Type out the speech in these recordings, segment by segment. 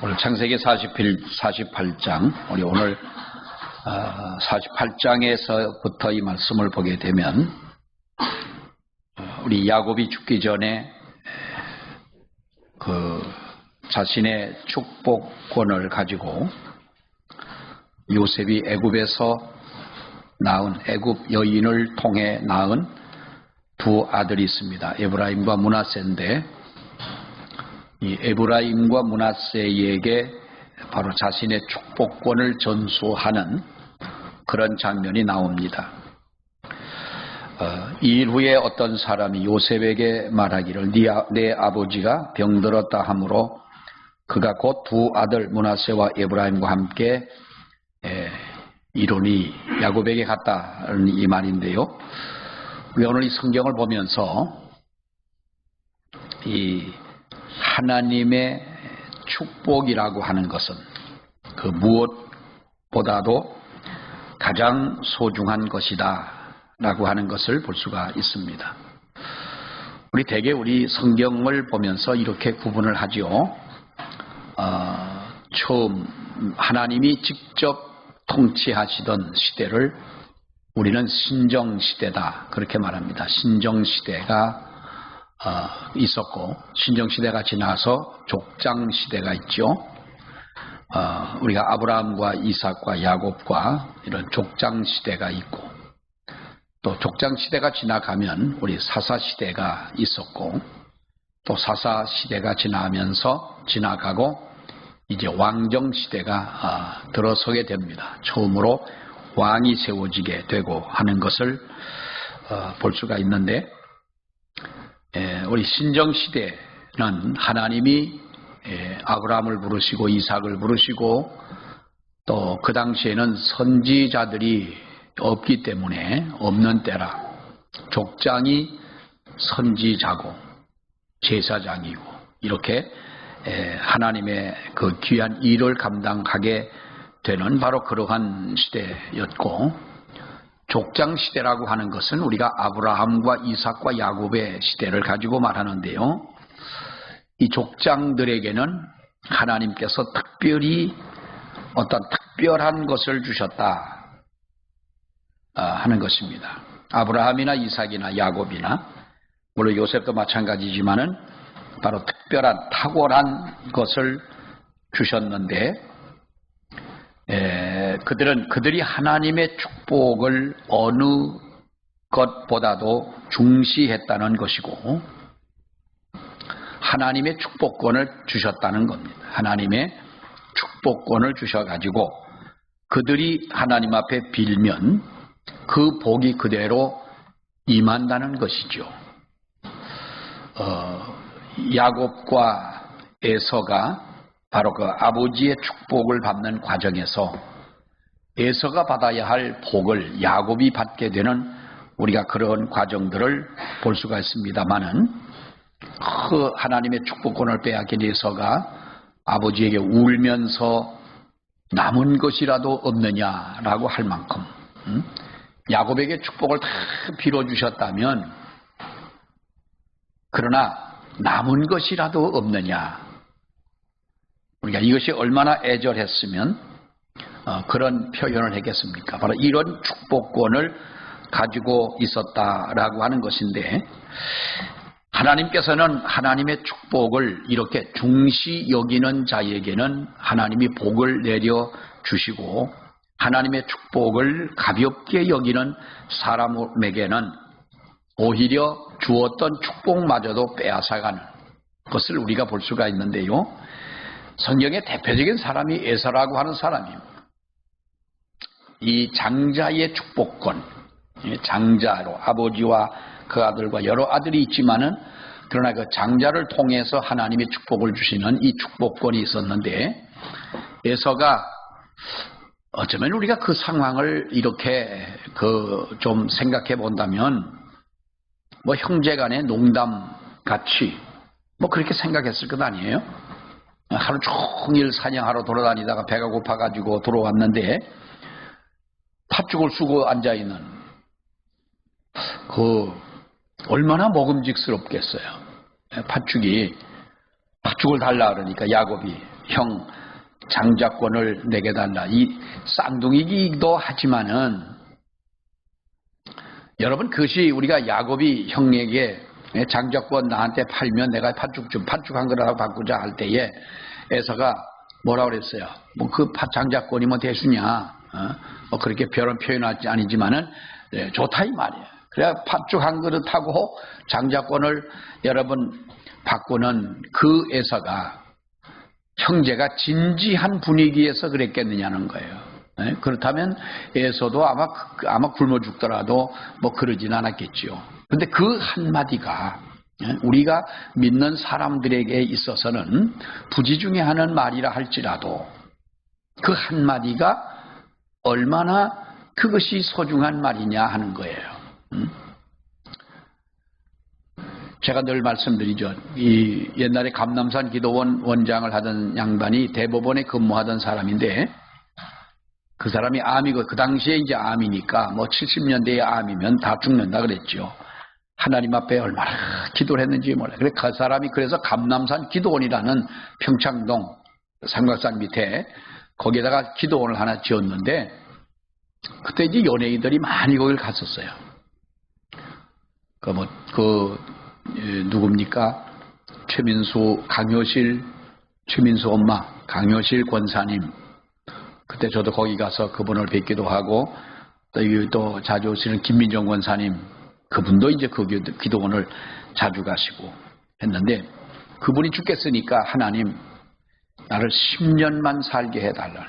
오늘 창세기 48장, 우리 오늘 48장에서부터 이 말씀을 보게 되면 우리 야곱이 죽기 전에 그 자신의 축복권을 가지고 요셉이 애굽에서 낳은 애굽 여인을 통해 낳은 두 아들이 있습니다. 에브라임과 므낫세인데 이 에브라임과 므낫세에게 바로 자신의 축복권을 전수하는 그런 장면이 나옵니다. 이 일 후에 어떤 사람이 요셉에게 말하기를 내 아버지가 병들었다 하므로 그가 곧 두 아들 므낫세와 에브라임과 함께 이르니 야곱에게 갔다는 이 말인데요. 우리 오늘 이 성경을 보면서 이 하나님의 축복이라고 하는 것은 그 무엇보다도 가장 소중한 것이다 라고 하는 것을 볼 수가 있습니다. 대개 우리 성경을 보면서 이렇게 구분을 하죠. 처음 하나님이 직접 통치하시던 시대를 우리는 신정시대다 그렇게 말합니다. 신정시대가 있었고 신정시대가 지나서 족장시대가 있죠. 우리가 아브라함과 이삭과 야곱과 이런 족장시대가 있고 또 족장시대가 지나가면 우리 사사시대가 있었고 또 사사시대가 지나가고 이제 왕정시대가 들어서게 됩니다. 처음으로 왕이 세워지게 되고 하는 것을 볼 수가 있는데 우리 신정시대는 하나님이 아브라함을 부르시고 이삭을 부르시고 또 그 당시에는 선지자들이 없기 때문에 없는 때라 족장이 선지자고 제사장이고 이렇게 하나님의 그 귀한 일을 감당하게 되는 바로 그러한 시대였고 족장 시대라고 하는 것은 우리가 아브라함과 이삭과 야곱의 시대를 가지고 말하는데요. 이 족장들에게는 하나님께서 특별히 어떤 특별한 것을 주셨다 하는 것입니다. 아브라함이나 이삭이나 야곱이나 물론 요셉도 마찬가지지만은 바로 특별한 탁월한 것을 주셨는데 그들이 하나님의 축복을 어느 것보다도 중시했다는 것이고 하나님의 축복권을 주셨다는 겁니다. 하나님의 축복권을 주셔가지고 그들이 하나님 앞에 빌면 그 복이 그대로 임한다는 것이죠. 야곱과 에서가 바로 그 아버지의 축복을 받는 과정에서 에서가 받아야 할 복을 야곱이 받게 되는 우리가 그런 과정들을 볼 수가 있습니다만은 그 하나님의 축복권을 빼앗긴 에서가 아버지에게 울면서 남은 것이라도 없느냐라고 할 만큼 야곱에게 축복을 다 빌어주셨다면 그러나 남은 것이라도 없느냐 우리가 이것이 얼마나 애절했으면 그런 표현을 했겠습니까? 바로 이런 축복권을 가지고 있었다라고 하는 것인데 하나님께서는 하나님의 축복을 이렇게 중시 여기는 자에게는 하나님이 복을 내려 주시고 하나님의 축복을 가볍게 여기는 사람에게는 오히려 주었던 축복마저도 빼앗아가는 것을 우리가 볼 수가 있는데요. 성경의 대표적인 사람이 에서라고 하는 사람입니다. 이 장자의 축복권, 장자로 아버지와 그 아들과 여러 아들이 있지만은 그러나 그 장자를 통해서 하나님의 축복을 주시는 이 축복권이 있었는데 에서가 어쩌면 우리가 그 상황을 이렇게 좀 생각해 본다면 뭐 형제간의 농담 같이 뭐 그렇게 생각했을 것 아니에요? 하루 종일 사냥하러 돌아다니다가 배가 고파가지고 돌아왔는데 팥죽을 쓰고 앉아있는 얼마나 먹음직스럽겠어요. 팥죽을 달라 그러니까 야곱이 형 장자권을 내게 달라. 이 쌍둥이기도 하지만은 여러분, 그것이 우리가 야곱이 형에게 장자권 나한테 팔면 내가 팥죽한 거라고 바꾸자 할 때에 에서가 뭐라고 그랬어요? 뭐 그 장자권이 뭐 대수냐? 뭐 그렇게 별은 표현하지 아니지만은 좋다 이 말이에요. 그래 팥죽 한 그릇하고 장자권을 여러분 바꾸는 그 에서가 형제가 진지한 분위기에서 그랬겠느냐는 거예요. 그렇다면 에서도 아마 굶어 죽더라도 뭐 그러진 않았겠지요. 근데 그 한마디가 우리가 믿는 사람들에게 있어서는 부지중에 하는 말이라 할지라도 그 한마디가 얼마나 그것이 소중한 말이냐 하는 거예요. 제가 늘 말씀드리죠. 이 옛날에 감남산 기도원 원장을 하던 양반이 대법원에 근무하던 사람인데 그 사람이 암이고 그 당시에 이제 암이니까 뭐 70년대에 암이면 다 죽는다 그랬죠. 하나님 앞에 얼마나 기도를 했는지 몰라요. 그래 그 사람이 그래서 감남산 기도원이라는 평창동 삼각산 밑에 거기에다가 기도원을 하나 지었는데 그때 이제 연예인들이 많이 거길 갔었어요. 누굽니까? 최민수 엄마, 강효실 권사님. 그때 저도 거기 가서 그분을 뵙기도 하고, 또 자주 오시는 김민정 권사님, 그분도 이제 그 기도원을 자주 가시고 했는데, 그분이 죽겠으니까 하나님, 나를 10년만 살게 해달라.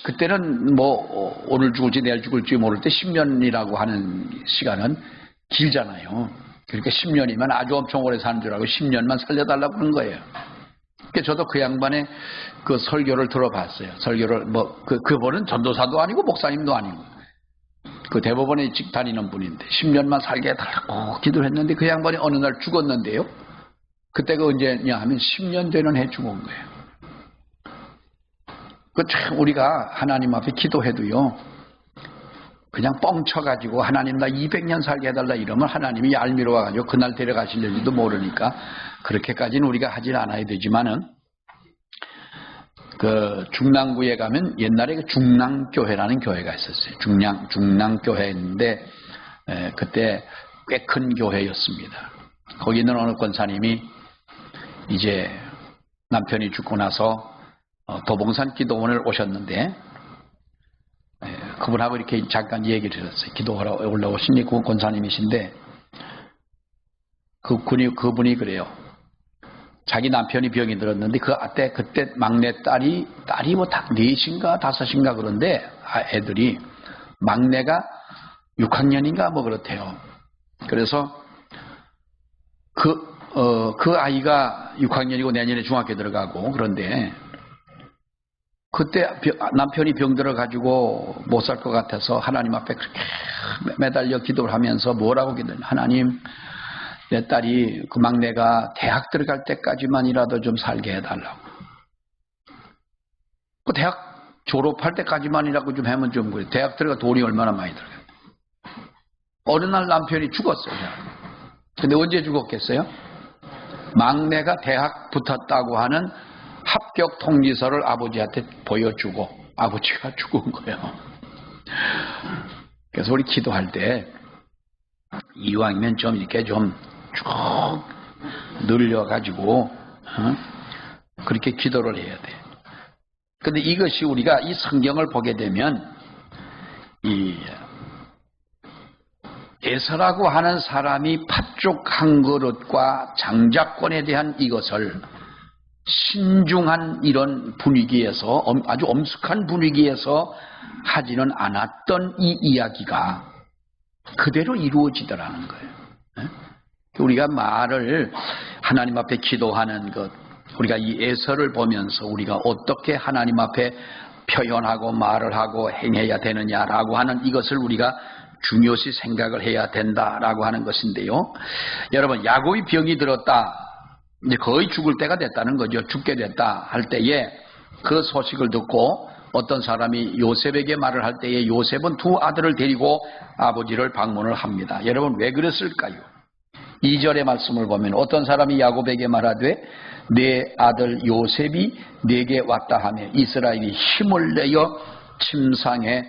그때는 뭐, 오늘 죽을지 내일 죽을지 모를 때 10년이라고 하는 시간은 길잖아요. 그러니까 10년이면 아주 엄청 오래 사는 줄 알고 10년만 살려달라고 하는 거예요. 그러니까 저도 그 양반의 그 설교를 들어봤어요. 설교를 그분은 전도사도 아니고 목사님도 아니고 그 대법원에 다니는 분인데 10년만 살게 해달라고 기도를 했는데 그 양반이 어느 날 죽었는데요. 그때가 언제냐 하면 10년 되는 해 죽은 거예요. 참 우리가 하나님 앞에 기도해도요. 그냥 뻥쳐가지고 하나님 나 200년 살게 해달라 이러면 하나님이 얄미워 와가지고 그날 데려가실는지도 모르니까 그렇게까지는 우리가 하진 않아야 되지만은 그 중랑구에 가면 옛날에 그 중랑교회라는 교회가 있었어요. 중랑교회인데 그때 꽤 큰 교회였습니다. 거기 있는 어느 권사님이 이제 남편이 죽고 나서 도봉산 기도원을 오셨는데 그분하고 이렇게 잠깐 얘기를 했어요. 기도하러 올라오신 그 권사님이신데 그분이 그래요. 자기 남편이 병이 들었는데 그때 막내 딸이 뭐 4인가 5인가 그런데 애들이 막내가 6학년인가 뭐 그렇대요. 그래서 그 아이가 6학년이고 내년에 중학교 들어가고 그런데 그때 남편이 병들어가지고 못 살 것 같아서 하나님 앞에 그렇게 매달려 기도를 하면서 뭐라고 기도했냐. 하나님, 내 딸이 그 막내가 대학 들어갈 때까지만이라도 좀 살게 해달라고. 그 대학 졸업할 때까지만이라고 좀 하면 좀 그래. 대학 들어가 돈이 얼마나 많이 들어가요. 어느 날 남편이 죽었어요. 근데 언제 죽었겠어요? 막내가 대학 붙었다고 하는 합격 통지서를 아버지한테 보여주고 아버지가 죽은 거예요. 그래서 우리 기도할 때 이왕이면 좀 이렇게 좀 쭉 늘려가지고 그렇게 기도를 해야 돼. 근데 이것이 우리가 이 성경을 보게 되면 이 에서라고 하는 사람이 팥죽 한 그릇과 장자권에 대한 이것을 신중한 이런 분위기에서 아주 엄숙한 분위기에서 하지는 않았던 이 이야기가 그대로 이루어지더라는 거예요. 우리가 말을 하나님 앞에 기도하는 것, 우리가 이 에서를 보면서 우리가 어떻게 하나님 앞에 표현하고 말을 하고 행해야 되느냐라고 하는 이것을 우리가 중요시 생각을 해야 된다라고 하는 것인데요. 여러분, 야곱이 병이 들었다. 이제 거의 죽을 때가 됐다는 거죠. 죽게 됐다 할 때에 그 소식을 듣고 어떤 사람이 요셉에게 말을 할 때에 요셉은 두 아들을 데리고 아버지를 방문을 합니다. 여러분 왜 그랬을까요? 2절의 말씀을 보면 어떤 사람이 야곱에게 말하되 내 아들 요셉이 내게 왔다 하며 이스라엘이 힘을 내어 침상에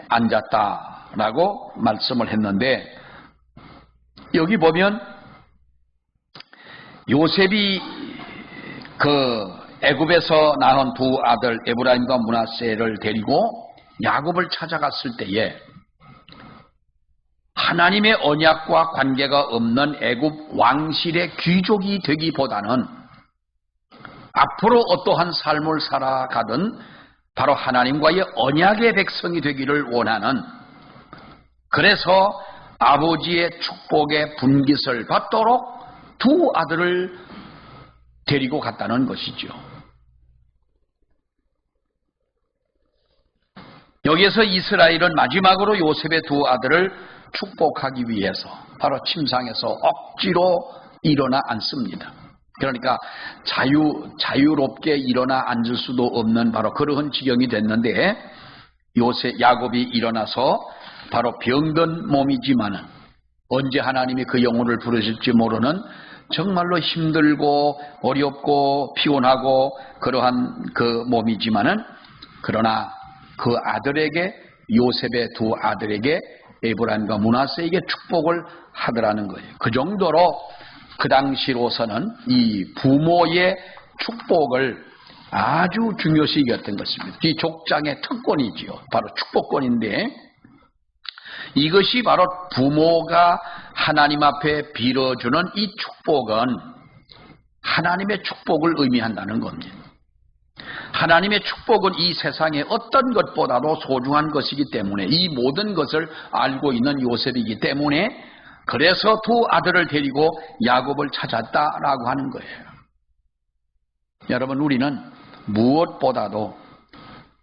앉았다라고 말씀을 했는데, 여기 보면 요셉이 그 애굽에서 낳은 두 아들 에브라임과 므낫세를 데리고 야곱을 찾아갔을 때에 하나님의 언약과 관계가 없는 애굽 왕실의 귀족이 되기보다는 앞으로 어떠한 삶을 살아가든 바로 하나님과의 언약의 백성이 되기를 원하는, 그래서 아버지의 축복의 분깃을 받도록 두 아들을 데리고 갔다는 것이죠. 여기에서 이스라엘은 마지막으로 요셉의 두 아들을 축복하기 위해서 바로 침상에서 억지로 일어나 앉습니다. 그러니까 자유롭게 일어나 앉을 수도 없는 바로 그러한 지경이 됐는데, 야곱이 일어나서 바로 병든 몸이지만은 언제 하나님이 그 영혼을 부르실지 모르는 정말로 힘들고 어렵고 피곤하고 그러한 그 몸이지만은, 그러나 그 아들에게, 요셉의 두 아들에게, 에브라임과 므낫세에게 축복을 하더라는 거예요. 그 정도로 그 당시로서는 이 부모의 축복을 아주 중요시 여겼던 것입니다. 이 족장의 특권이지요. 바로 축복권인데, 이것이 바로 부모가 하나님 앞에 빌어주는 이 축복은 하나님의 축복을 의미한다는 겁니다. 하나님의 축복은 이 세상의 어떤 것보다도 소중한 것이기 때문에, 이 모든 것을 알고 있는 요셉이기 때문에, 그래서 두 아들을 데리고 야곱을 찾았다라고 하는 거예요. 여러분, 우리는 무엇보다도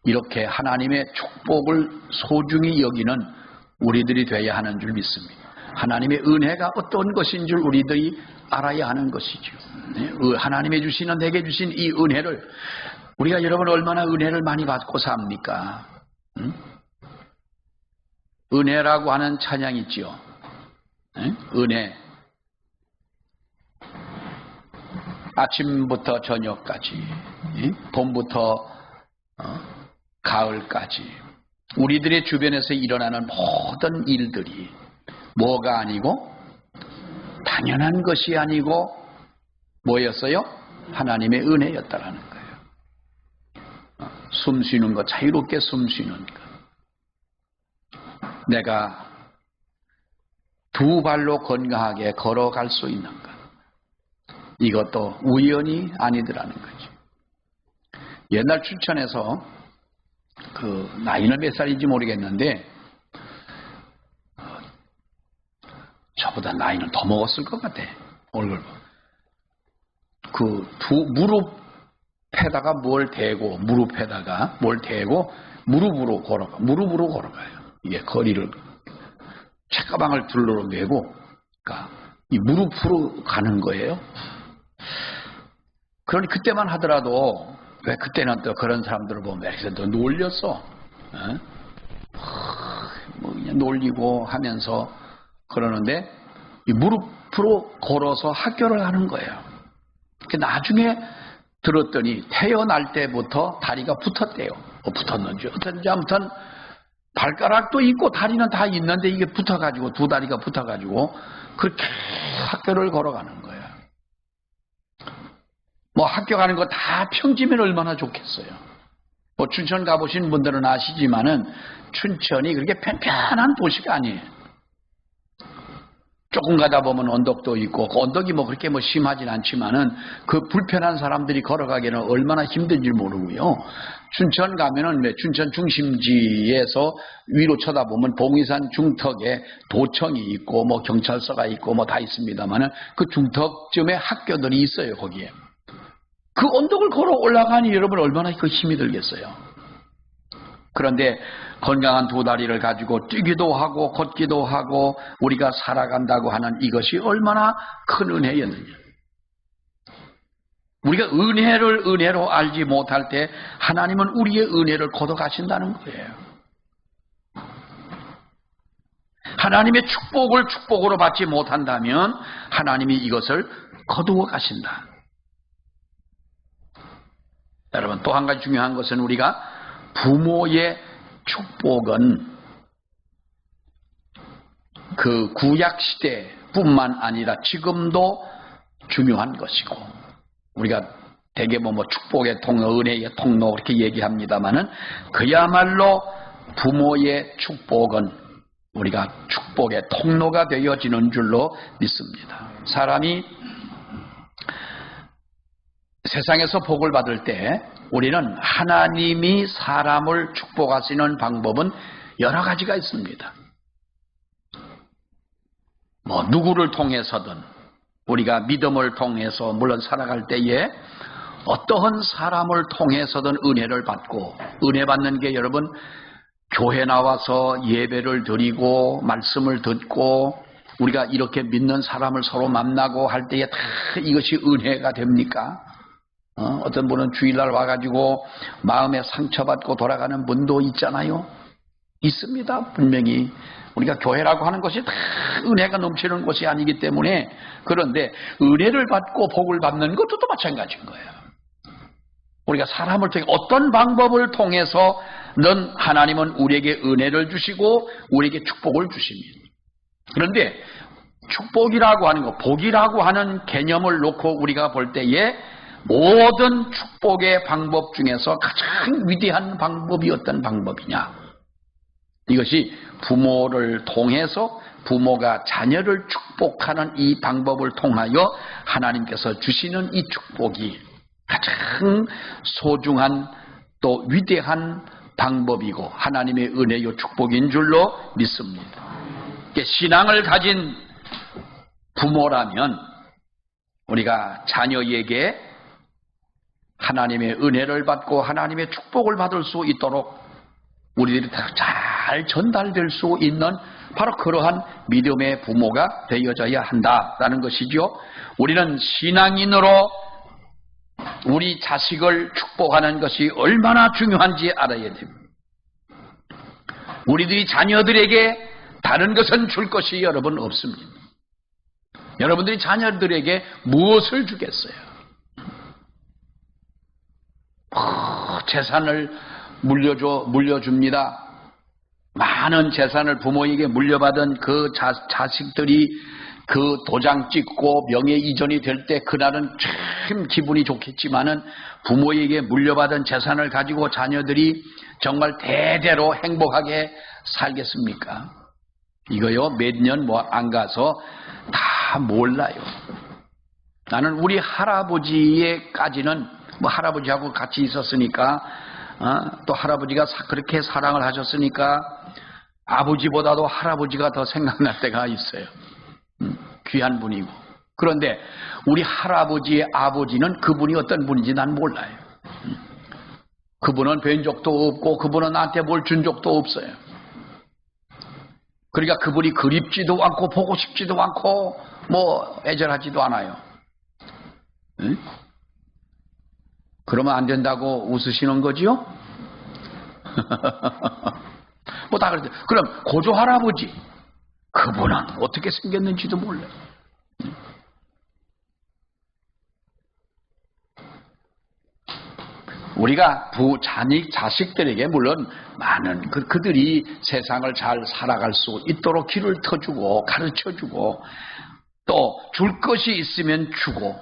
이렇게 하나님의 축복을 소중히 여기는 우리들이 되어야 하는 줄 믿습니다. 하나님의 은혜가 어떤 것인 줄 우리들이 알아야 하는 것이죠. 하나님의 주시는, 내게 주신 이 은혜를, 우리가 여러분 얼마나 은혜를 많이 받고 삽니까? 은혜라고 하는 찬양 있지요. 은혜. 아침부터 저녁까지, 봄부터 가을까지 우리들의 주변에서 일어나는 모든 일들이 뭐가 아니고, 당연한 것이 아니고 뭐였어요? 하나님의 은혜였다라는 거예요. 숨 쉬는 것, 자유롭게 숨 쉬는 것, 내가 두 발로 건강하게 걸어갈 수 있는 것, 이것도 우연이 아니더라는 거죠. 옛날 춘천에서 나이는 몇 살인지 모르겠는데 저보다 나이는 더 먹었을 것 같아. 얼굴. 무릎에다가 뭘 대고, 무릎으로 걸어가요. 이게 거리를, 책가방을 둘러매고, 그러니까 이 무릎으로 가는 거예요. 그러니 그때만 하더라도, 왜 그때는 또 그런 사람들을 보면 이렇게 또 놀렸어. 뭐 그냥 놀리고 하면서 그러는데, 이 무릎으로 걸어서 학교를 하는 거예요. 나중에 들었더니 태어날 때부터 다리가 붙었대요. 붙었는지 어떤지 아무튼 발가락도 있고 다리는 다 있는데 이게 붙어가지고, 두 다리가 붙어가지고 그렇게 학교를 걸어가는 거예요. 뭐 학교 가는 거 다 평지면 얼마나 좋겠어요. 뭐 춘천 가보신 분들은 아시지만은 춘천이 그렇게 편편한 도시가 아니에요. 조금 가다 보면 언덕도 있고, 그 언덕이 뭐 그렇게 뭐 심하진 않지만은 그 불편한 사람들이 걸어가기는 얼마나 힘든지 모르고요. 춘천 가면은 춘천 중심지에서 위로 쳐다보면 봉의산 중턱에 도청이 있고 뭐 경찰서가 있고 뭐 다 있습니다만은 그 중턱쯤에 학교들이 있어요. 거기에 그 언덕을 걸어 올라가니 여러분 얼마나 그 힘이 들겠어요. 그런데 건강한 두 다리를 가지고 뛰기도 하고 걷기도 하고 우리가 살아간다고 하는 이것이 얼마나 큰 은혜였느냐. 우리가 은혜를 은혜로 알지 못할 때 하나님은 우리의 은혜를 걷어가신다는 거예요. 하나님의 축복을 축복으로 받지 못한다면 하나님이 이것을 거두어 가신다. 여러분, 또 한 가지 중요한 것은 우리가 부모의 축복은 그 구약시대뿐만 아니라 지금도 중요한 것이고, 우리가 대개 뭐 축복의 통로, 은혜의 통로 그렇게 얘기합니다마는 그야말로 부모의 축복은 우리가 축복의 통로가 되어지는 줄로 믿습니다. 사람이 세상에서 복을 받을 때 우리는 하나님이 사람을 축복하시는 방법은 여러 가지가 있습니다. 뭐 누구를 통해서든 우리가 믿음을 통해서 물론 살아갈 때에 어떠한 사람을 통해서든 은혜를 받고, 은혜 받는 게 여러분 교회 나와서 예배를 드리고 말씀을 듣고 우리가 이렇게 믿는 사람을 서로 만나고 할 때에 다 이것이 은혜가 됩니까? 어떤 분은 주일날 와가지고 마음에 상처받고 돌아가는 분도 있잖아요. 있습니다. 분명히 우리가 교회라고 하는 것이 다 은혜가 넘치는 것이 아니기 때문에. 그런데 은혜를 받고 복을 받는 것도 또 마찬가지인 거예요. 우리가 사람을 통해 어떤 방법을 통해서는 하나님은 우리에게 은혜를 주시고 우리에게 축복을 주십니다. 그런데 축복이라고 하는 것, 복이라고 하는 개념을 놓고 우리가 볼 때에 모든 축복의 방법 중에서 가장 위대한 방법이 어떤 방법이냐? 이것이 부모를 통해서 부모가 자녀를 축복하는 이 방법을 통하여 하나님께서 주시는 이 축복이 가장 소중한 또 위대한 방법이고 하나님의 은혜요 축복인 줄로 믿습니다. 신앙을 가진 부모라면 우리가 자녀에게 하나님의 은혜를 받고 하나님의 축복을 받을 수 있도록 우리들이 잘 전달될 수 있는 바로 그러한 믿음의 부모가 되어져야 한다라는 것이죠. 우리는 신앙인으로 우리 자식을 축복하는 것이 얼마나 중요한지 알아야 됩니다. 우리들이 자녀들에게 다른 것은 줄 것이 여러분 없습니다. 여러분들이 자녀들에게 무엇을 주겠어요? 재산을 물려줍니다. 많은 재산을 부모에게 물려받은 그 자식들이 그 도장 찍고 명예 이전이 될 때 그날은 참 기분이 좋겠지만은 부모에게 물려받은 재산을 가지고 자녀들이 정말 대대로 행복하게 살겠습니까? 이거요 몇 년 뭐 안 가서 다 몰라요. 나는 우리 할아버지에까지는 뭐 할아버지하고 같이 있었으니까 또 할아버지가 그렇게 사랑을 하셨으니까 아버지보다도 할아버지가 더 생각날 때가 있어요. 귀한 분이고. 그런데 우리 할아버지의 아버지는 그분이 어떤 분인지 난 몰라요. 그분은 뵌 적도 없고 그분은 나한테 뭘 준 적도 없어요. 그러니까 그분이 그립지도 않고 보고 싶지도 않고 뭐 애절하지도 않아요. 응? 그러면 안 된다고 웃으시는 거지요? 뭐 다 그러죠. 그럼 고조 할아버지 그분은 어떻게 생겼는지도 몰라요. 우리가 자식들에게 물론 많은 그들이 세상을 잘 살아갈 수 있도록 길을 터주고 가르쳐주고 또 줄 것이 있으면 주고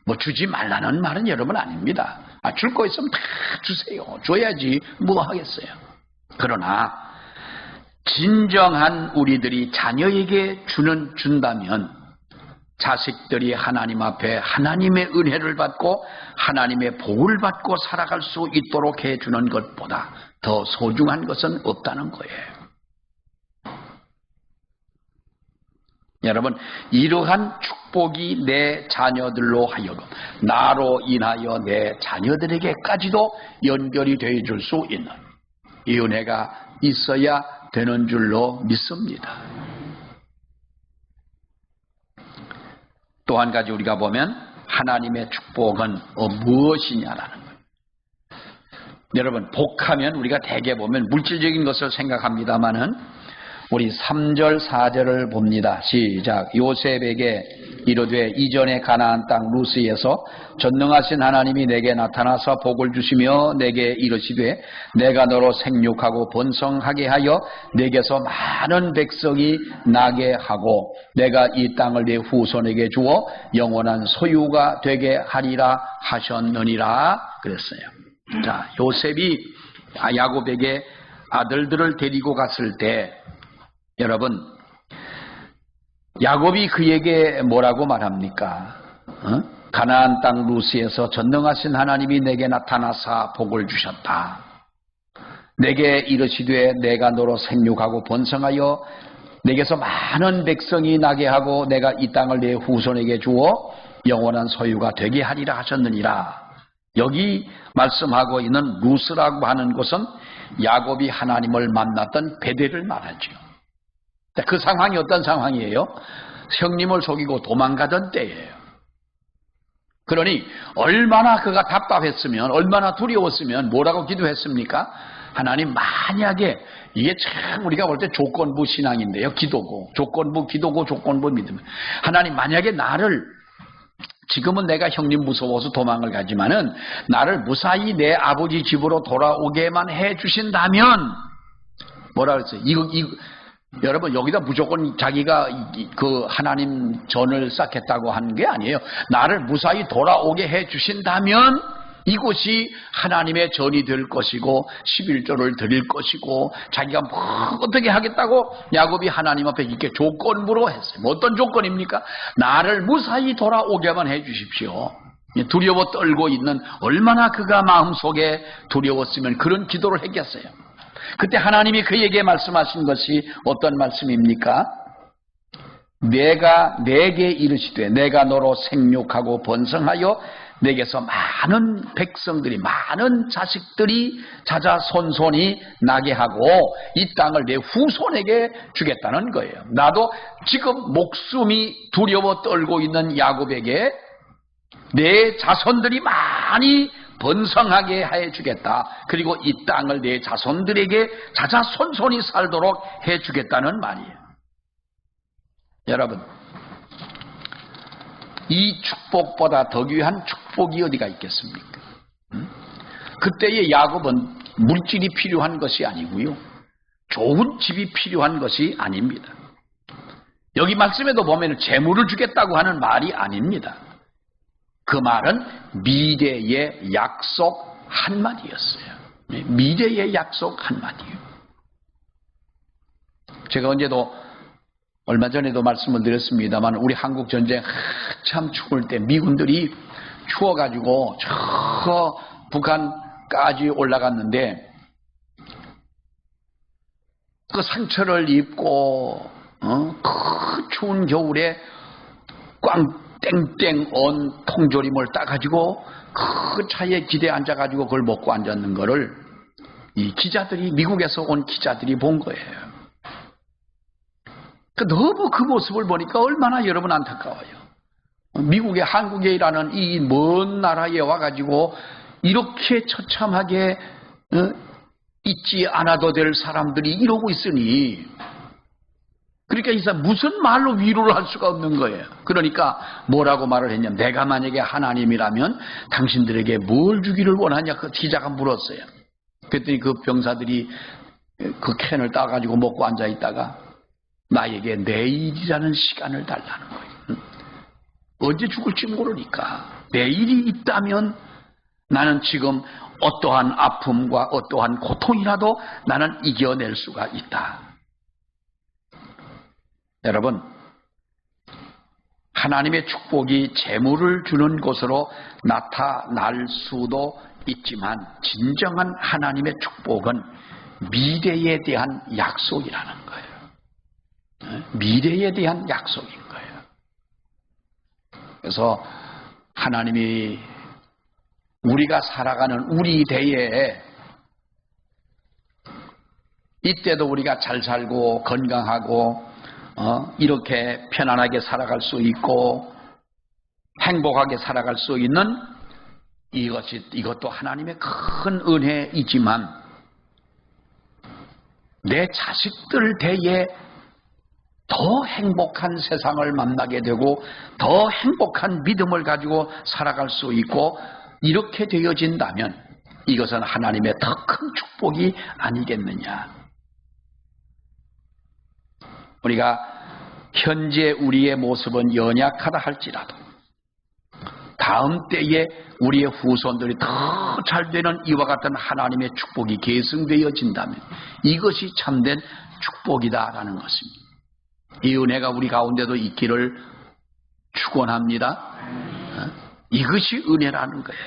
뭐 주지 말라는 말은 여러분 아닙니다. 줄 거 있으면 다 주세요. 줘야지 뭐 하겠어요. 그러나 진정한 우리들이 자녀에게 준다면 자식들이 하나님 앞에 하나님의 은혜를 받고 하나님의 복을 받고 살아갈 수 있도록 해주는 것보다 더 소중한 것은 없다는 거예요. 여러분, 이러한 축복이 내 자녀들로 하여금 나로 인하여 내 자녀들에게까지도 연결이 되어 줄 수 있는 이 은혜가 있어야 되는 줄로 믿습니다. 또 한 가지 우리가 보면 하나님의 축복은 무엇이냐라는 거예요. 여러분, 복하면 우리가 대개 보면 물질적인 것을 생각합니다마는 우리 3절 4절을 봅니다. 시작. 요셉에게 이르되 이전에 가나안 땅 루스에서 전능하신 하나님이 내게 나타나서 복을 주시며 내게 이르시되 내가 너로 생육하고 번성하게 하여 내게서 많은 백성이 나게 하고 내가 이 땅을 내 후손에게 주어 영원한 소유가 되게 하리라 하셨느니라 그랬어요. 자, 요셉이 야곱에게 아들들을 데리고 갔을 때 여러분 야곱이 그에게 뭐라고 말합니까? 가나안 땅 루스에서 전능하신 하나님이 내게 나타나사 복을 주셨다. 내게 이르시되 내가 너로 생육하고 번성하여 내게서 많은 백성이 나게 하고 내가 이 땅을 내 후손에게 주어 영원한 소유가 되게 하리라 하셨느니라. 여기 말씀하고 있는 루스라고 하는 곳은 야곱이 하나님을 만났던 베델을 말하죠. 그 상황이 어떤 상황이에요? 형님을 속이고 도망가던 때예요. 그러니 얼마나 그가 답답했으면, 얼마나 두려웠으면 뭐라고 기도했습니까? 하나님, 만약에 이게 참 우리가 볼 때 조건부 신앙인데요. 기도고 조건부 기도고 조건부 믿음. 하나님, 만약에 나를, 지금은 내가 형님 무서워서 도망을 가지만은 나를 무사히 내 아버지 집으로 돌아오게만 해주신다면, 뭐라 그랬어요? 여러분, 여기다 무조건 자기가 그 하나님 전을 쌓겠다고 하는 게 아니에요. 나를 무사히 돌아오게 해주신다면 이곳이 하나님의 전이 될 것이고 11조를 드릴 것이고 자기가 뭐 어떻게 하겠다고 야곱이 하나님 앞에 이렇게 조건부로 했어요. 뭐 어떤 조건입니까? 나를 무사히 돌아오게만 해주십시오. 두려워 떨고 있는, 얼마나 그가 마음속에 두려웠으면 그런 기도를 했겠어요. 그때 하나님이 그에게 말씀하신 것이 어떤 말씀입니까? 내게 이르시되 내가 너로 생육하고 번성하여 내게서 많은 백성들이, 많은 자식들이 자자손손이 나게 하고 이 땅을 내 후손에게 주겠다는 거예요. 나도 지금 목숨이 두려워 떨고 있는 야곱에게 내 자손들이 많이 번성하게 해주겠다. 그리고 이 땅을 내 자손들에게 자자손손이 살도록 해주겠다는 말이에요. 여러분, 이 축복보다 더 귀한 축복이 어디가 있겠습니까? 그때의 야곱은 물질이 필요한 것이 아니고요, 좋은 집이 필요한 것이 아닙니다. 여기 말씀에도 보면 재물을 주겠다고 하는 말이 아닙니다. 그 말은 미래의 약속 한마디였어요. 미래의 약속 한마디요. 제가 얼마 전에도 말씀을 드렸습니다만, 우리 한국 전쟁 참 추울 때 미군들이 추워가지고 저 북한까지 올라갔는데 그 상처를 입고 그 추운 겨울에 꽝 땡땡 온 통조림을 따가지고 그 차에 기대에 앉아가지고 그걸 먹고 앉았는 거를 이 기자들이, 미국에서 온 기자들이 본 거예요. 너무 그 모습을 보니까 얼마나 여러분 안타까워요. 미국에, 한국에 일하는 이 먼 나라에 와가지고 이렇게 처참하게 있지 않아도 될 사람들이 이러고 있으니, 그러니까 이 사람 무슨 말로 위로를 할 수가 없는 거예요. 그러니까 뭐라고 말을 했냐면, 내가 만약에 하나님이라면 당신들에게 뭘 주기를 원하냐, 그 기자가 물었어요. 그랬더니 그 병사들이 그 캔을 따가지고 먹고 앉아있다가 나에게 내일이라는 시간을 달라는 거예요. 언제 죽을지 모르니까 내일이 있다면 나는 지금 어떠한 아픔과 어떠한 고통이라도 나는 이겨낼 수가 있다. 여러분, 하나님의 축복이 재물을 주는 곳으로 나타날 수도 있지만 진정한 하나님의 축복은 미래에 대한 약속이라는 거예요. 미래에 대한 약속인 거예요. 그래서 하나님이 우리가 살아가는 우리 대에 이때도 우리가 잘 살고 건강하고 이렇게 편안하게 살아갈 수 있고 행복하게 살아갈 수 있는 이것도 하나님의 큰 은혜이지만 내 자식들 대에 더 행복한 세상을 만나게 되고 더 행복한 믿음을 가지고 살아갈 수 있고, 이렇게 되어진다면 이것은 하나님의 더 큰 축복이 아니겠느냐. 우리가 현재 우리의 모습은 연약하다 할지라도 다음 때에 우리의 후손들이 더 잘 되는 이와 같은 하나님의 축복이 계승되어진다면 이것이 참된 축복이다라는 것입니다. 이 은혜가 우리 가운데도 있기를 축원합니다. 이것이 은혜라는 거예요.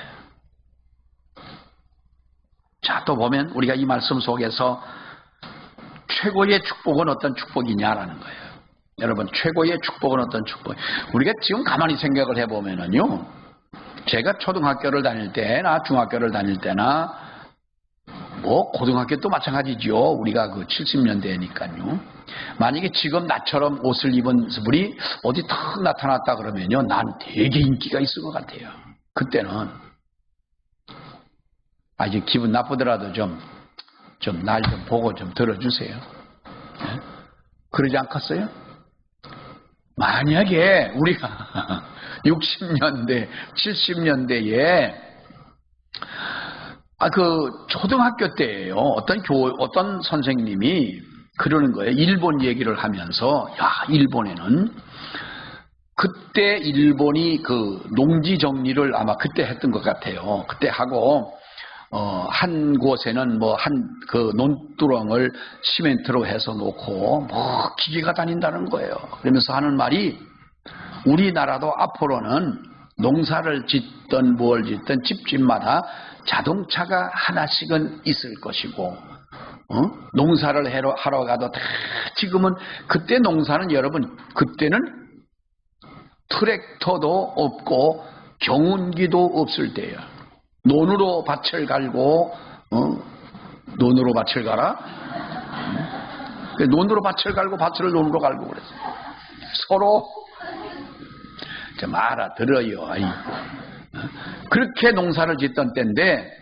자, 또 보면 우리가 이 말씀 속에서 최고의 축복은 어떤 축복이냐라는 거예요. 여러분, 최고의 축복은 어떤 축복? 우리가 지금 가만히 생각을 해보면은요, 제가 초등학교를 다닐 때나 중학교를 다닐 때나 뭐 고등학교도 마찬가지죠. 우리가 그 70년대니까요. 만약에 지금 나처럼 옷을 입은 분이 어디 탁 나타났다 그러면요, 난 되게 인기가 있을 것 같아요. 그때는 이제 기분 나쁘더라도 좀 날 좀 보고 좀 들어주세요. 네? 그러지 않겠어요? 만약에 우리가 60년대, 70년대에 그 초등학교 때예요. 어떤 선생님이 그러는 거예요. 일본 얘기를 하면서, 야, 일본에는 그때 일본이 그 농지 정리를 아마 그때 했던 것 같아요. 그때 하고 한 곳에는 뭐 그 논두렁을 시멘트로 해서 놓고 뭐 기계가 다닌다는 거예요. 그러면서 하는 말이, 우리나라도 앞으로는 농사를 짓든 뭘 짓든 집집마다 자동차가 하나씩은 있을 것이고, 농사를 하러 가도 다 지금은, 그때 농사는 여러분, 그때는 트랙터도 없고 경운기도 없을 때예요. 논으로 밭을 갈고, 논으로 밭을 가라? 논으로 밭을 갈고 밭을 논으로 갈고 그랬어요. 서로 좀 알아들어요. 그렇게 농사를 짓던 때인데,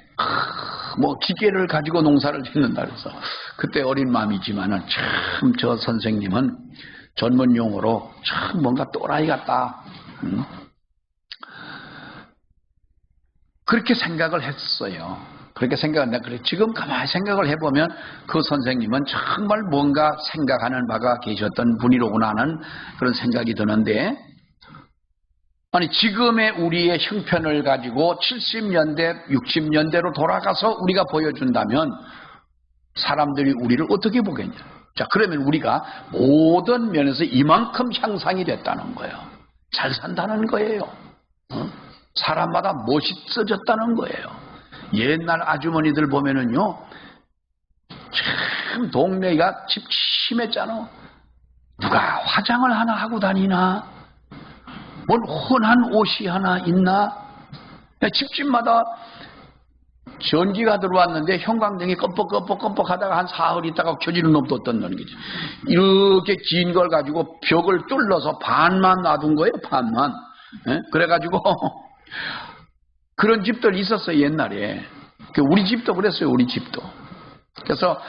뭐 기계를 가지고 농사를 짓는다 그래서 그때 어린 마음이지만은 참 저 선생님은 전문 용어로 참 뭔가 또라이 같다. 그렇게 생각을 했어요. 그렇게 생각한다. 그래, 지금 가만히 생각을 해보면 그 선생님은 정말 뭔가 생각하는 바가 계셨던 분이로구나 하는 그런 생각이 드는데, 아니, 지금의 우리의 형편을 가지고 70년대, 60년대로 돌아가서 우리가 보여준다면 사람들이 우리를 어떻게 보겠냐. 자, 그러면 우리가 모든 면에서 이만큼 향상이 됐다는 거예요. 잘 산다는 거예요. 사람마다 멋있어졌다는 거예요. 옛날 아주머니들 보면은요, 참 동네가 침침했잖아. 누가 화장을 하나 하고 다니나? 뭔 흔한 옷이 하나 있나? 집집마다 전기가 들어왔는데 형광등이 껌뻑껌뻑 하다가 한 사흘 있다가 켜지는 놈도 어떤다는 거지. 이렇게 긴 걸 가지고 벽을 뚫러서 반만 놔둔 거예요, 반만. 그래가지고 그런 집들 있었어요, 옛날에. 우리 집도 그랬어요, 우리 집도. 그래서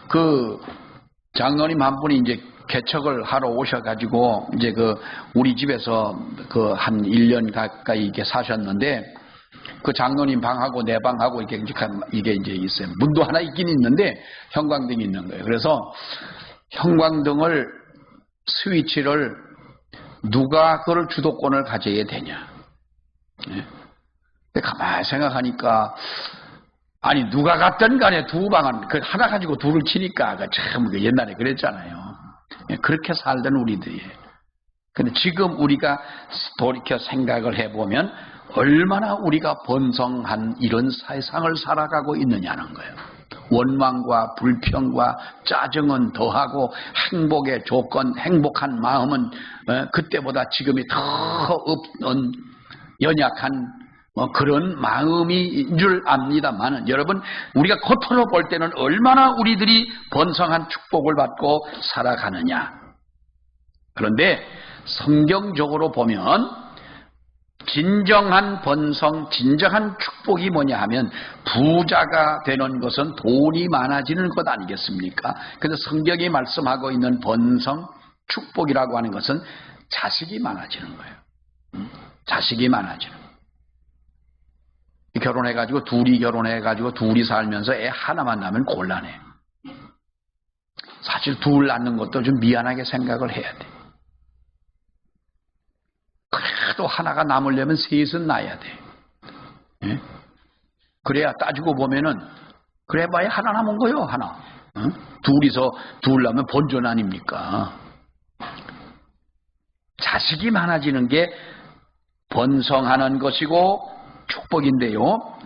그 장로님 한 분이 이제 개척을 하러 오셔가지고 이제 우리 집에서 한 1년 가까이 이렇게 사셨는데, 그 장로님 방하고 내 방하고 이게 이제 있어요. 문도 하나 있긴 있는데 형광등이 있는 거예요. 그래서 형광등을 스위치를 누가 그걸 주도권을 가져야 되냐. 근데 가만히 생각하니까, 아니 누가 갔든 간에 두 방은 그 하나 가지고 둘을 치니까 참 옛날에 그랬잖아요. 그렇게 살던 우리들이에요. 근데 지금 우리가 돌이켜 생각을 해보면 얼마나 우리가 번성한 이런 세상을 살아가고 있느냐는 거예요. 원망과 불평과 짜증은 더하고 행복의 조건, 행복한 마음은 그때보다 지금이 더 없는 연약한 그런 마음인 줄 압니다만은, 여러분, 우리가 겉으로 볼 때는 얼마나 우리들이 번성한 축복을 받고 살아가느냐. 그런데 성경적으로 보면 진정한 번성, 진정한 축복이 뭐냐 하면 부자가 되는 것은 돈이 많아지는 것 아니겠습니까? 그래서 성경이 말씀하고 있는 번성, 축복이라고 하는 것은 자식이 많아지는 거예요. 자식이 많아지는 거예요. 결혼해가지고 둘이 살면서 애 하나만 낳으면 곤란해. 사실 둘 낳는 것도 좀 미안하게 생각을 해야 돼. 그래도 하나가 남으려면 셋은 낳아야 돼. 예? 그래야 따지고 보면은 그래 봐야 하나 남은 거요, 하나. 둘 낳으면 본전 아닙니까? 자식이 많아지는 게 번성하는 것이고 축복인데요.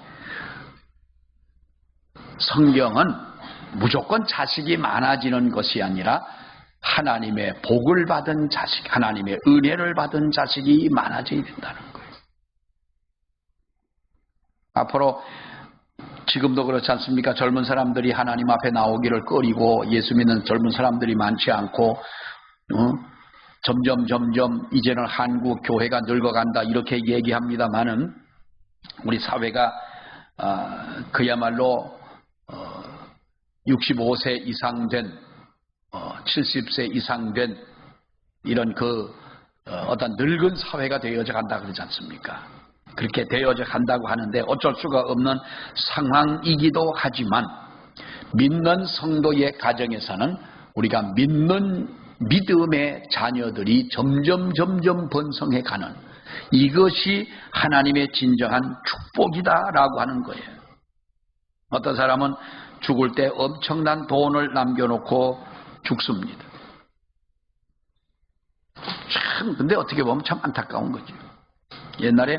성경은 무조건 자식이 많아지는 것이 아니라 하나님의 복을 받은 자식, 하나님의 은혜를 받은 자식이 많아져야 된다는 거예요. 앞으로 지금도 그렇지 않습니까? 젊은 사람들이 하나님 앞에 나오기를 꺼리고 예수 믿는 젊은 사람들이 많지 않고 점점 이제는 한국 교회가 늙어간다 이렇게 얘기합니다마는 우리 사회가 그야말로 65세 이상 된 70세 이상 된 이런 어떤 늙은 사회가 되어져 간다 그러지 않습니까? 그렇게 되어져 간다고 하는데 어쩔 수가 없는 상황이기도 하지만 믿는 성도의 가정에서는 우리가 믿는 믿음의 자녀들이 점점 번성해 가는 이것이 하나님의 진정한 축복이다라고 하는 거예요. 어떤 사람은 죽을 때 엄청난 돈을 남겨놓고 죽습니다. 참 근데 어떻게 보면 참 안타까운 거죠. 옛날에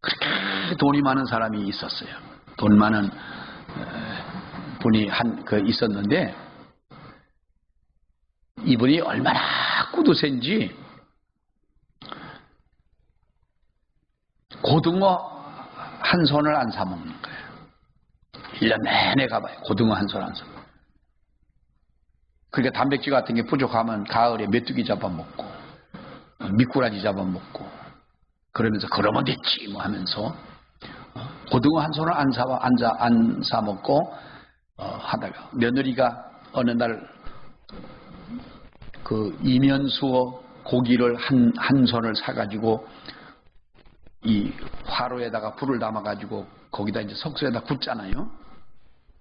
그렇게 돈이 많은 사람이 있었어요. 돈 많은 분이 있었는데 이분이 얼마나 꾸두센지 고등어 한 손을 안 사먹는 거예요. 1년 내내 가봐요. 고등어 한 손 안 사먹어요. 그러니까 단백질 같은 게 부족하면 가을에 메뚜기 잡아먹고 미꾸라지 잡아먹고 그러면서 그러면 됐지 뭐 하면서 고등어 한 손을 안 사먹고 하다가 며느리가 어느 날 이면수어 고기를 한 손을 사가지고 이 화로에다가 불을 담아가지고 거기다 이제 석쇠에다 굽잖아요.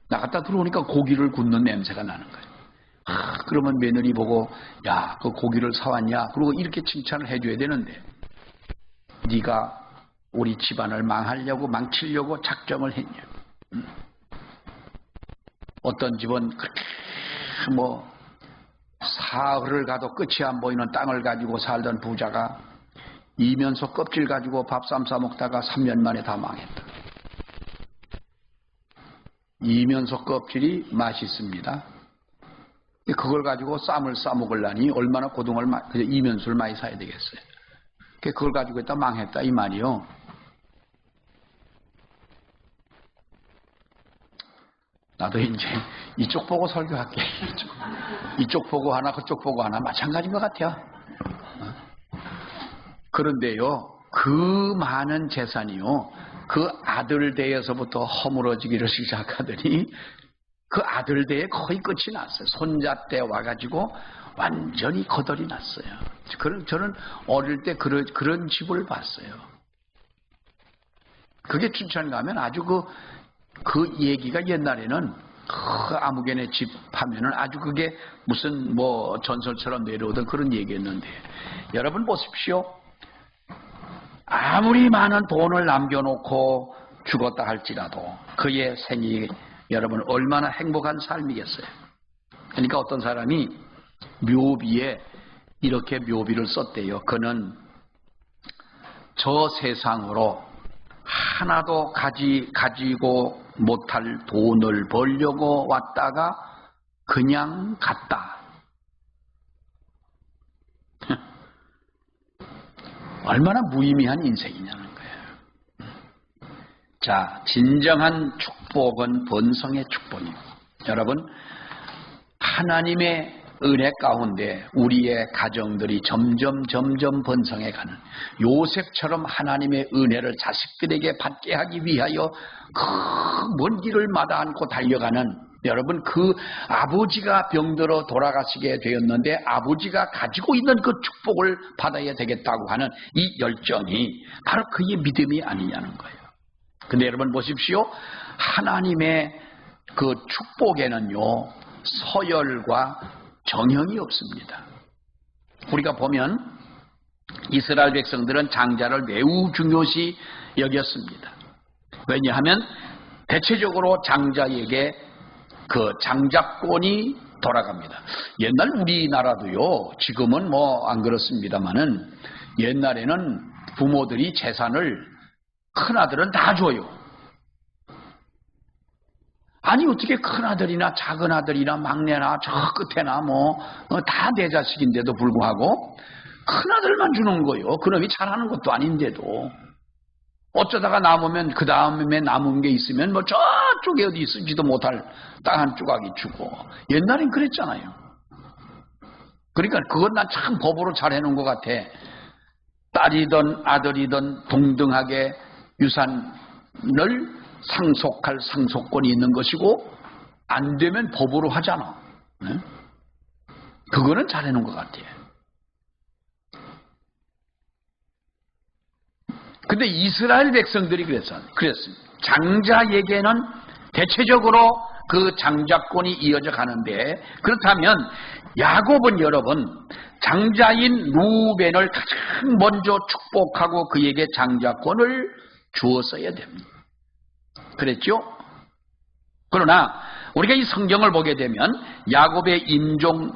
나갔다 들어오니까 고기를 굽는 냄새가 나는 거예요. 그러면 며느리 보고 야, 그 고기를 사왔냐? 그리고 이렇게 칭찬을 해줘야 되는데 네가 우리 집안을 망치려고 작정을 했냐? 어떤 집은 그렇게 사흘을 가도 끝이 안 보이는 땅을 가지고 살던 부자가 이면소 껍질 가지고 밥 싸 먹다가 3년 만에 다 망했다. 이면소 껍질이 맛있습니다. 그걸 가지고 쌈을 싸 먹으려니 얼마나 이면소를 많이 사야 되겠어요. 그걸 가지고 있다 망했다 이 말이요. 나도 이제 이쪽 보고 설교할게. 이쪽 보고 하나 그쪽 보고 하나 마찬가지인 것 같아요. 그런데요, 그 많은 재산이요, 그 아들 대에서부터 허물어지기를 시작하더니 그 아들 대에 거의 끝이 났어요. 손자 때 와가지고 완전히 거덜이 났어요. 저는 어릴 때 그런 집을 봤어요. 그게 춘천 가면 아주 그 얘기가 옛날에는 아무개네 집 하면은 아주 그게 무슨 전설처럼 내려오던 그런 얘기였는데 여러분 보십시오. 아무리 많은 돈을 남겨놓고 죽었다 할지라도 그의 생이 여러분 얼마나 행복한 삶이겠어요. 그러니까 어떤 사람이 묘비에 이렇게 묘비를 썼대요. 그는 저 세상으로 하나도 가지고 못할 돈을 벌려고 왔다가 그냥 갔다. 얼마나 무의미한 인생이냐는 거예요. 자, 진정한 축복은 번성의 축복이에요. 여러분, 하나님의 은혜 가운데 우리의 가정들이 점점 번성해가는 요셉처럼 하나님의 은혜를 자식들에게 받게 하기 위하여 그 먼 길을 마다 않고 달려가는 여러분, 그 아버지가 병들어 돌아가시게 되었는데 아버지가 가지고 있는 그 축복을 받아야 되겠다고 하는 이 열정이 바로 그의 믿음이 아니냐는 거예요. 근데 여러분 보십시오. 하나님의 그 축복에는요, 서열과 정형이 없습니다. 우리가 보면 이스라엘 백성들은 장자를 매우 중요시 여겼습니다. 왜냐하면 대체적으로 장자에게 그 장자권이 돌아갑니다. 옛날 우리나라도요, 지금은 뭐 안 그렇습니다만은 옛날에는 부모들이 재산을 큰아들은 다 줘요. 아니 어떻게 큰아들이나 작은아들이나 막내나 저 끝에나 뭐 다 내 자식인데도 불구하고 큰아들만 주는 거예요. 그놈이 잘하는 것도 아닌데도. 어쩌다가 남으면 그 다음에 남은 게 있으면 뭐 저쪽에 어디 쓰지도 못할 땅 한 조각이 주고. 옛날엔 그랬잖아요. 그러니까 그건 난 참 법으로 잘 해놓은 것 같아. 딸이든 아들이든 동등하게 유산을 상속할 상속권이 있는 것이고 안 되면 법으로 하잖아. 네? 그거는 잘 해놓은 것 같아요. 근데 이스라엘 백성들이 그랬습니다. 장자에게는 대체적으로 그 장자권이 이어져 가는데, 그렇다면 야곱은 여러분 장자인 루벤을 가장 먼저 축복하고 그에게 장자권을 주었어야 됩니다. 그랬죠? 그러나 우리가 이 성경을 보게 되면 야곱의 임종할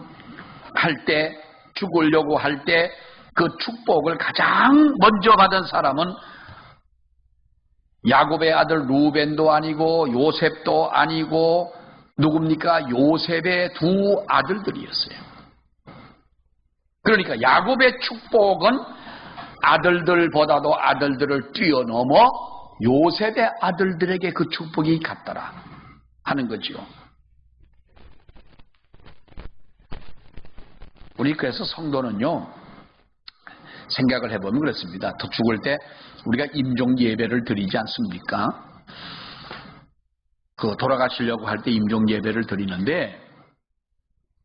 때, 죽으려고 할 때 그 축복을 가장 먼저 받은 사람은 야곱의 아들 루벤도 아니고 요셉도 아니고 누굽니까? 요셉의 두 아들들이었어요. 그러니까 야곱의 축복은 아들들보다도 아들들을 뛰어넘어 요셉의 아들들에게 그 축복이 갔더라 하는 거죠. 우리 그래서 성도는요, 생각을 해보면 그렇습니다. 더 죽을 때 우리가 임종 예배를 드리지 않습니까? 그 돌아가시려고 할 때 임종 예배를 드리는데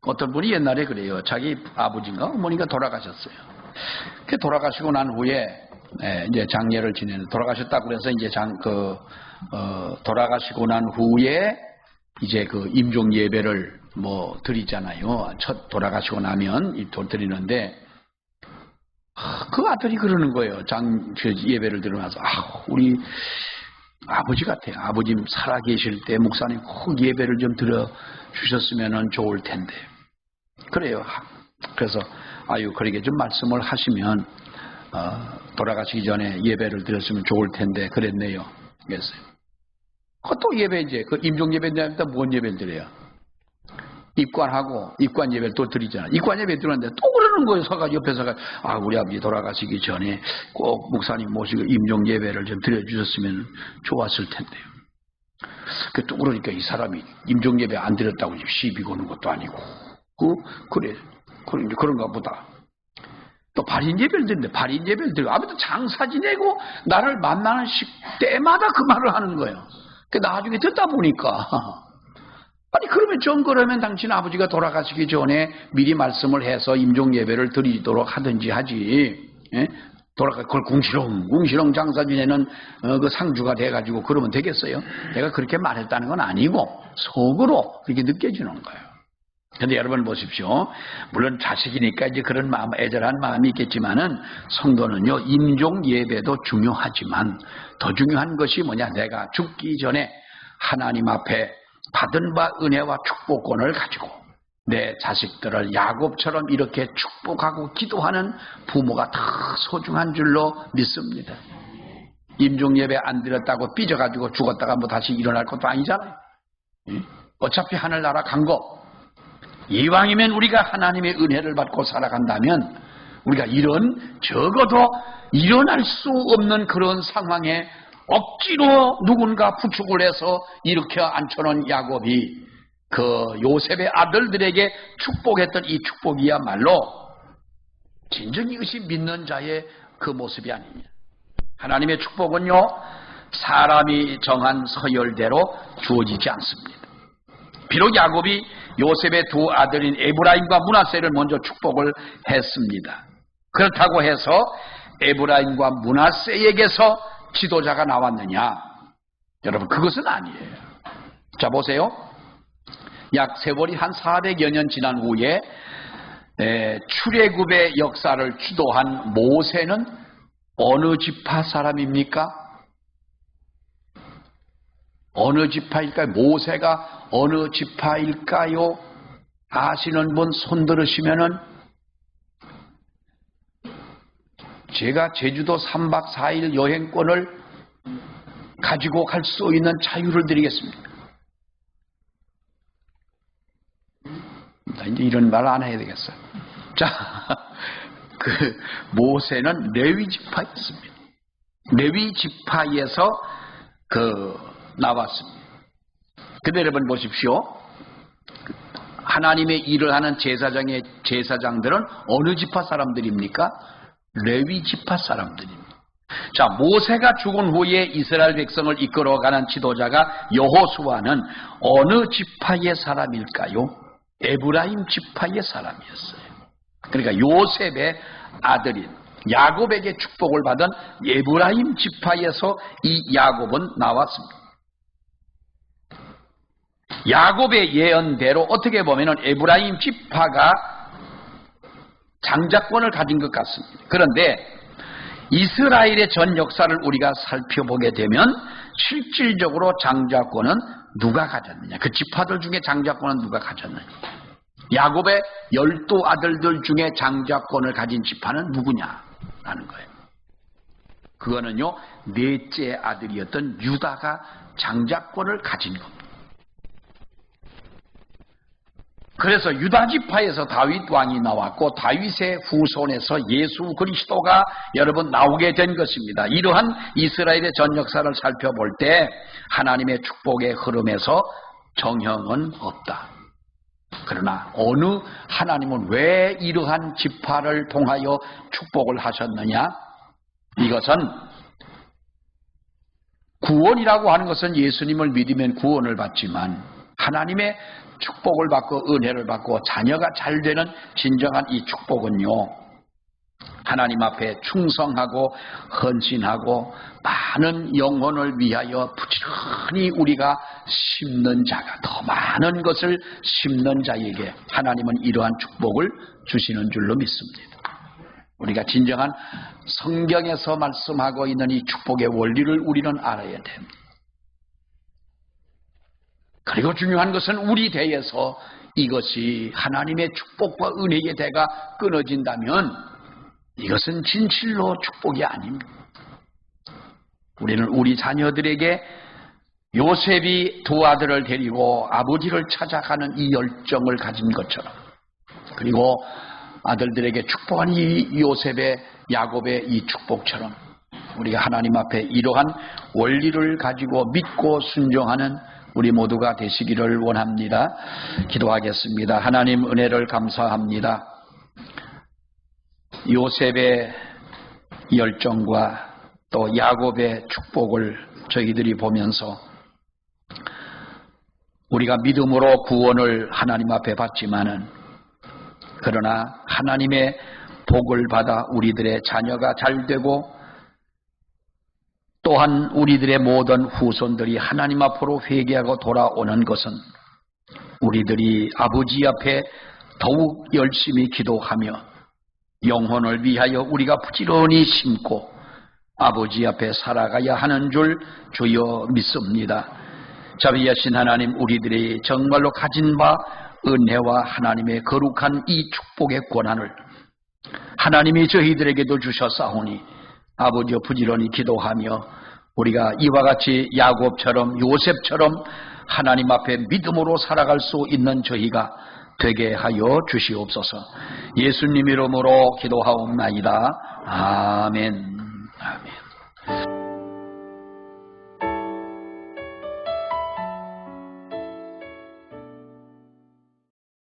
어떤 분이 옛날에 그래요. 자기 아버지인가 어머니가 돌아가셨어요. 그 돌아가시고 난 후에 이제 장례를 지내는, 돌아가셨다고 그래서 이제 돌아가시고 난 후에 이제 그 임종 예배를 뭐 드리잖아요. 첫 돌아가시고 나면 드리는데 그 아들이 그러는 거예요. 예배를 들으면서 우리 아버지 같아요. 아버지 살아계실 때 목사님 꼭 예배를 좀 들어주셨으면 좋을 텐데. 그래요. 그래서 그렇게 좀 말씀을 하시면 돌아가시기 전에 예배를 드렸으면 좋을 텐데 그랬네요. 그랬어요. 그것도 예배, 이제 그 임종 예배인데 뭔 예배를 드려요? 입관하고 입관 예배를 또 드리잖아. 입관 예배 드렸는데 또 그러는 거예요. 서가지고 옆에 서가 우리 아버지 돌아가시기 전에 꼭 목사님 모시고 임종 예배를 좀 드려주셨으면 좋았을 텐데요. 또 그러니까 이 사람이 임종 예배 안 드렸다고 시비 거는 것도 아니고 그래 그런가 보다. 또 발인 예배를 드리는데 발인 예배를 드리고 아무튼 장사 지내고 나를 만나는 때마다 그 말을 하는 거예요. 나중에 듣다 보니까 그러면 그러면 당신 아버지가 돌아가시기 전에 미리 말씀을 해서 임종 예배를 드리도록 하든지 하지. 예? 그걸 궁시렁 장사 지내는 그 상주가 돼가지고 그러면 되겠어요? 내가 그렇게 말했다는 건 아니고 속으로 그렇게 느껴지는 거예요. 근데 여러분 보십시오. 물론 자식이니까 이제 그런 마음, 애절한 마음이 있겠지만은 성도는요, 임종 예배도 중요하지만 더 중요한 것이 뭐냐? 내가 죽기 전에 하나님 앞에 받은 바 은혜와 축복권을 가지고 내 자식들을 야곱처럼 이렇게 축복하고 기도하는 부모가 더 소중한 줄로 믿습니다. 임종 예배 안 드렸다고 삐져가지고 죽었다가 뭐 다시 일어날 것도 아니잖아요. 어차피 하늘나라 간 거. 이왕이면 우리가 하나님의 은혜를 받고 살아간다면 우리가 적어도 일어날 수 없는 그런 상황에 억지로 누군가 부축을 해서 이렇게 앉혀놓은 야곱이 그 요셉의 아들들에게 축복했던 이 축복이야말로 진정 이것이 믿는 자의 그 모습이 아니냐. 하나님의 축복은요, 사람이 정한 서열대로 주어지지 않습니다. 비록 야곱이 요셉의 두 아들인 에브라임과 므낫세를 먼저 축복을 했습니다. 그렇다고 해서 에브라임과 므낫세에게서 지도자가 나왔느냐? 여러분, 그것은 아니에요. 자, 보세요. 약 세월이 한 400여 년 지난 후에 출애굽의 역사를 주도한 모세는 어느 지파 사람입니까? 어느 지파일까요? 모세가 어느 지파일까요? 아시는 분 손 들으시면은 제가 제주도 3박 4일 여행권을 가지고 갈 수 있는 자유를 드리겠습니다. 이제 이런 말 안 해야 되겠어요. 자, 그 모세는 레위 지파였습니다. 레위 지파에서 나왔습니다. 근데 여러분 보십시오. 하나님의 일을 하는 제사장들은 어느 지파 사람들입니까? 레위 지파 사람들입니다. 자, 모세가 죽은 후에 이스라엘 백성을 이끌어가는 지도자가 여호수아는 어느 지파의 사람일까요? 에브라임 지파의 사람이었어요. 그러니까 요셉의 아들인 야곱에게 축복을 받은 에브라임 지파에서 이 야곱은 나왔습니다. 야곱의 예언대로 어떻게 보면 에브라임 지파가 장자권을 가진 것 같습니다. 그런데 이스라엘의 전 역사를 우리가 살펴보게 되면 실질적으로 장자권은 누가 가졌느냐? 그 지파들 중에 장자권은 누가 가졌느냐? 야곱의 12아들들 중에 장자권을 가진 지파는 누구냐라는 거예요. 그거는요, 넷째 아들이었던 유다가 장자권을 가진 겁니다. 그래서 유다 지파에서 다윗 왕이 나왔고 다윗의 후손에서 예수 그리스도가 여러분 나오게 된 것입니다. 이러한 이스라엘의 전 역사를 살펴볼 때 하나님의 축복의 흐름에서 정형은 없다. 그러나 어느 하나님은 왜 이러한 지파를 통하여 축복을 하셨느냐? 이것은 구원이라고 하는 것은 예수님을 믿으면 구원을 받지만 하나님의 축복을 받고 은혜를 받고 자녀가 잘 되는 진정한 이 축복은요, 하나님 앞에 충성하고 헌신하고 많은 영혼을 위하여 부지런히 우리가 심는 자가 더 많은 것을 심는 자에게 하나님은 이러한 축복을 주시는 줄로 믿습니다. 우리가 진정한 성경에서 말씀하고 있는 이 축복의 원리를 우리는 알아야 됩니다. 그리고 중요한 것은 우리 대에서 이것이 하나님의 축복과 은혜의 대가 끊어진다면 이것은 진실로 축복이 아닙니다. 우리는 우리 자녀들에게 요셉이 두 아들을 데리고 아버지를 찾아가는 이 열정을 가진 것처럼, 그리고 아들들에게 축복한 이 요셉의 야곱의 이 축복처럼 우리가 하나님 앞에 이러한 원리를 가지고 믿고 순종하는 우리 모두가 되시기를 원합니다. 기도하겠습니다. 하나님 은혜를 감사합니다. 요셉의 열정과 또 야곱의 축복을 저희들이 보면서 우리가 믿음으로 구원을 하나님 앞에 받지만은, 그러나 하나님의 복을 받아 우리들의 자녀가 잘 되고 또한 우리들의 모든 후손들이 하나님 앞으로 회개하고 돌아오는 것은 우리들이 아버지 앞에 더욱 열심히 기도하며 영혼을 위하여 우리가 부지런히 심고 아버지 앞에 살아가야 하는 줄 주여 믿습니다. 자비하신 하나님, 우리들이 정말로 가진 바 은혜와 하나님의 거룩한 이 축복의 권한을 하나님이 저희들에게도 주셨사오니 아버지여 부지런히 기도하며 우리가 이와 같이 야곱처럼 요셉처럼 하나님 앞에 믿음으로 살아갈 수 있는 저희가 되게 하여 주시옵소서. 예수님 이름으로 기도하옵나이다. 아멘. 아멘.